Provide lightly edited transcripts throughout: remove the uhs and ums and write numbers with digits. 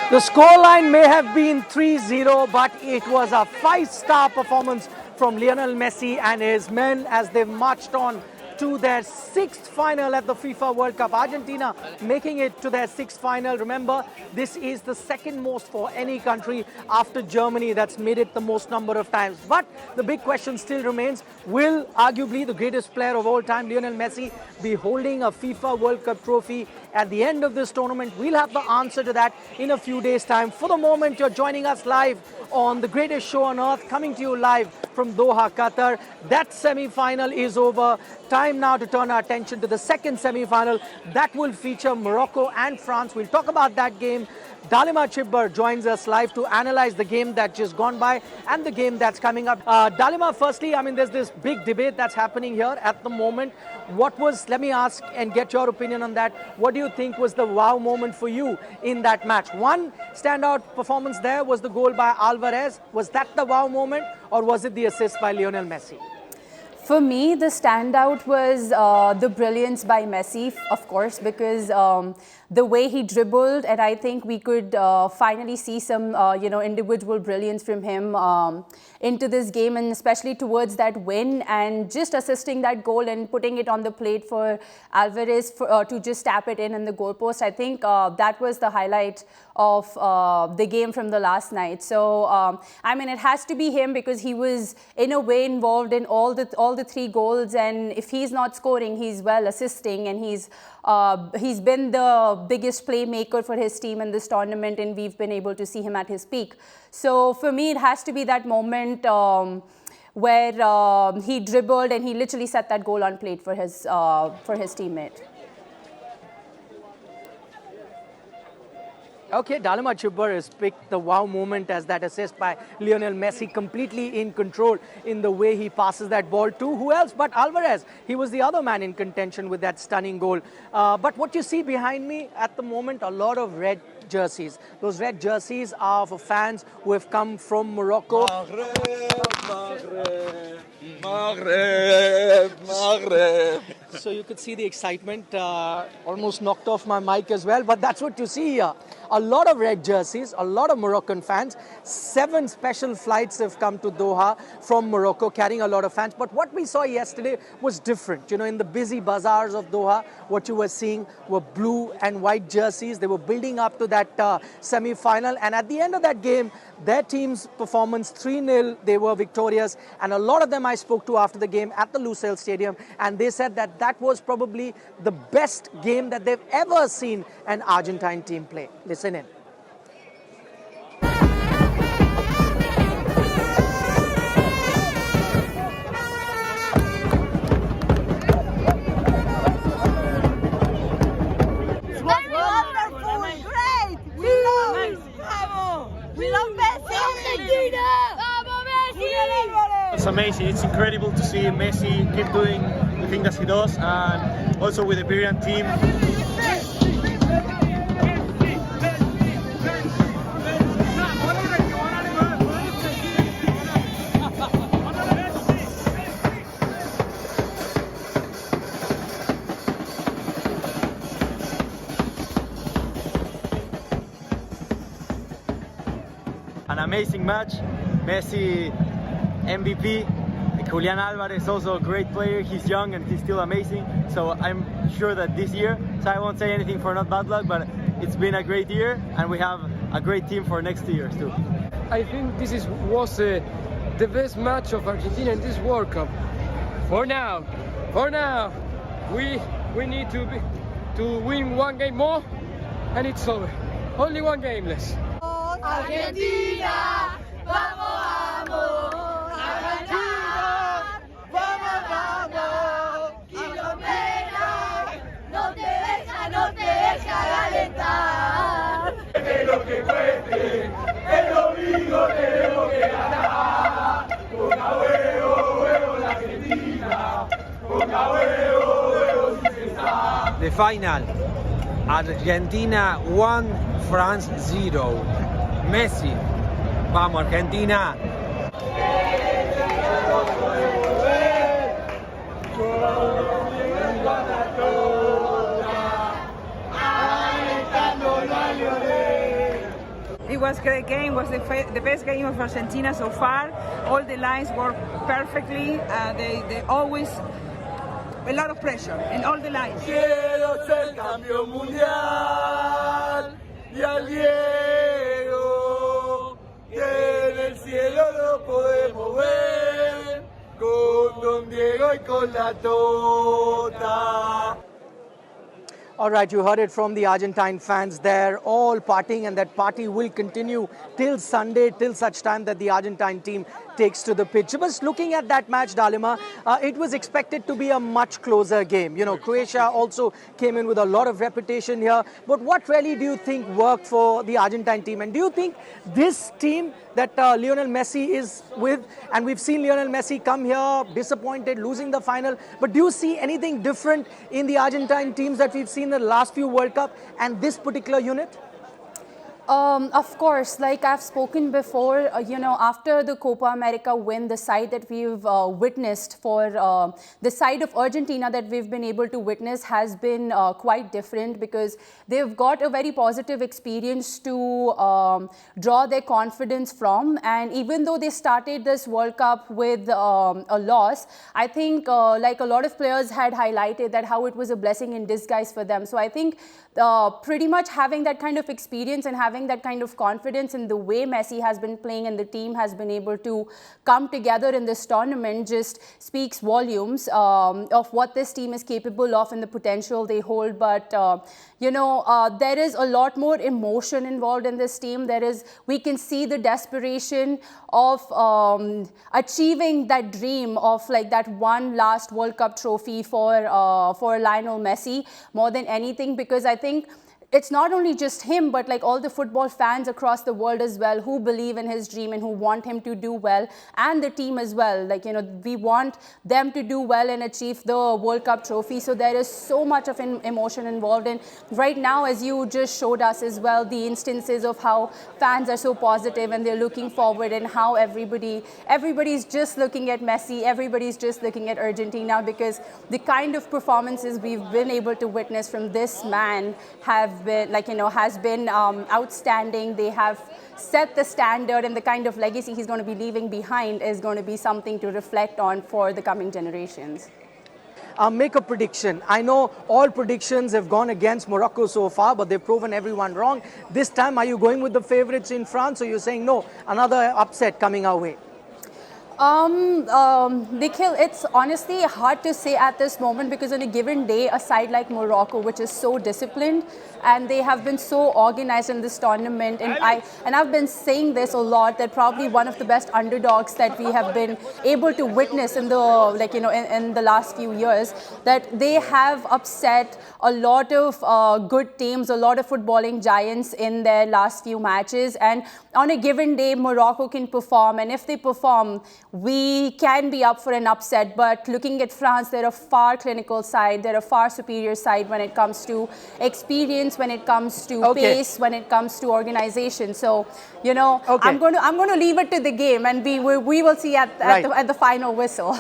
The scoreline may have been 3-0, but it was a 5-star performance from Lionel Messi and his men as they marched on to their 6th final at the FIFA World Cup. Argentina making it to their 6th final. Remember, this is the second most for any country after Germany that's made it the most number of times. But the big question still remains, will arguably the greatest player of all time, Lionel Messi, be holding a FIFA World Cup trophy at the end of this tournament? We'll have the answer to that in a few days' time. For the moment, you're joining us live on the greatest show on earth, coming to you live from Doha, Qatar. That semi-final is over. Time now to turn our attention to the second semi-final. That will feature Morocco and France. We'll talk about that game. Dalima Chhibber joins us live to analyze the game that's just gone by and the game that's coming up. Dalima, firstly, I mean, there's this big debate that's happening here at the moment. Let me ask and get your opinion on that. What do you think was the wow moment for you in that match? One standout performance there was the goal by Alvarez. Was that the wow moment, or was it the assist by Lionel Messi? For me, the standout was the brilliance by Messi, of course, because the way he dribbled, and I think we could finally see some, individual brilliance from him into this game, and especially towards that win, and just assisting that goal and putting it on the plate for Alvarez to just tap it in the goalpost. I think that was the highlight of the game from the last night. So, I mean, it has to be him because he was in a way involved in all the 3 goals, and if he's not scoring, he's well assisting, and he's been the biggest playmaker for his team in this tournament, and we've been able to see him at his peak. So for me, it has to be that moment where he dribbled and he literally set that goal on plate for his teammate. Okay, Dalima Chhibber has picked the wow moment as that assist by Lionel Messi, completely in control in the way he passes that ball to who else but Alvarez. He was the other man in contention with that stunning goal. But what you see behind me at the moment, a lot of red jerseys. Those red jerseys are for fans who have come from Morocco. Maghreb. So you could see the excitement, almost knocked off my mic as well, but that's what you see here. A lot of red jerseys, a lot of Moroccan fans. 7 special flights have come to Doha from Morocco carrying a lot of fans. But what we saw yesterday was different. You know, in the busy bazaars of Doha, what you were seeing were blue and white jerseys. They were building up to that semi-final. And at the end of that game, their team's performance, 3-0, they were victorious. And a lot of them I spoke to after the game at the Lusail Stadium. And they said that that was probably the best game that they've ever seen an Argentine team play. Listen in. It's amazing. It's incredible to see Messi keep doing the thing that he does, and also with the brilliant team. An amazing match. Messi MVP. Julian Alvarez also a great player. He's young and he's still amazing. So I'm sure that this year, so I won't say anything for not bad luck, but it's been a great year and we have a great team for next 2 years too. I think this was the best match of Argentina in this World Cup. For now, we need to win 1 game more, and it's over. Only 1 game less. Argentina, vamos, vamos, Argentina, vamos, vamos, Quilomena, no te deja calentar. Que lo que cueste, el domingo tenemos que ganar. Ponga huevo, huevo la Argentina, ponga huevo, huevo sin cesar. The final, Argentina 1, France 0. Messi, vamos Argentina. It was a great game. It was the best game of Argentina so far. All the lines worked perfectly. They always a lot of pressure in all the lines. Quiero ser campeón mundial y al Diego que en el cielo lo podemos ver con Don Diego y con la Tota. All right, you heard it from the Argentine fans. They're all partying, and that party will continue till Sunday, till such time that the Argentine team takes to the pitch. But looking at that match, Dalima, it was expected to be a much closer game. You know, Croatia also came in with a lot of reputation here. But what really do you think worked for the Argentine team? And do you think this team that Lionel Messi is with, and we've seen Lionel Messi come here disappointed, losing the final, but do you see anything different in the Argentine teams that we've seen in the last few World Cup and this particular unit? Of course, like I've spoken before, you know, after the Copa America win, the side that we've witnessed for the side of Argentina that we've been able to witness has been quite different, because they've got a very positive experience to draw their confidence from. And even though they started this World Cup with a loss, I think like a lot of players had highlighted that how it was a blessing in disguise for them. So I think pretty much having that kind of experience and having that kind of confidence in the way Messi has been playing and the team has been able to come together in this tournament just speaks volumes of what this team is capable of and the potential they hold. But you know, there is a lot more emotion involved in this team. We can see the desperation of achieving that dream of like that one last World Cup trophy for Lionel Messi more than anything, because I think it's not only just him, but like all the football fans across the world as well who believe in his dream and who want him to do well, and the team as well. Like, you know, we want them to do well and achieve the World Cup trophy. So there is so much of emotion involved. And right now, as you just showed us as well, the instances of how fans are so positive and they're looking forward, and how everybody's just looking at Messi, everybody's just looking at Argentina, because the kind of performances we've been able to witness from this man has been outstanding. They have set the standard, and the kind of legacy he's going to be leaving behind is going to be something to reflect on for the coming generations. Make a prediction. I know all predictions have gone against Morocco so far, but they've proven everyone wrong. This time, are you going with the favorites in France, or you're saying no, another upset coming our way? Nikhil, it's honestly hard to say at this moment, because on a given day, a side like Morocco, which is so disciplined, and they have been so organized in this tournament, and I've been saying this a lot, that probably one of the best underdogs that we have been able to witness in the in the last few years, that they have upset a lot of good teams, a lot of footballing giants in their last few matches. And on a given day, Morocco can perform, and if they perform, we can be up for an upset. But looking at France, they're a far clinical side. They're a far superior side when it comes to experience, when it comes to pace, when it comes to organization. So, you know, I'm going to leave it to the game, and we will see at the final whistle.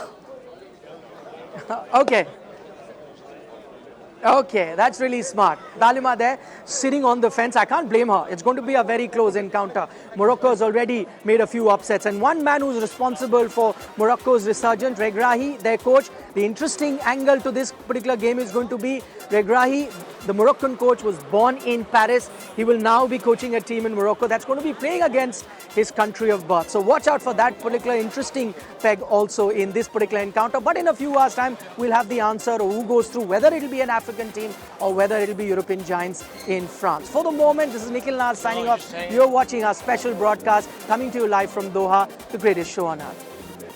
Okay, that's really smart. Dalima there, sitting on the fence. I can't blame her. It's going to be a very close encounter. Morocco has already made a few upsets. And one man who's responsible for Morocco's resurgence, Regrahi, their coach. The interesting angle to this particular game is going to be Regrahi, the Moroccan coach, was born in Paris. He will now be coaching a team in Morocco that's going to be playing against his country of birth. So watch out for that particular interesting peg also in this particular encounter. But in a few hours' time, we'll have the answer of who goes through, whether it'll be an African team or whether it'll be European giants in France. For the moment, this is Nikhil Naz signing off. You're watching our special broadcast coming to you live from Doha, the greatest show on earth.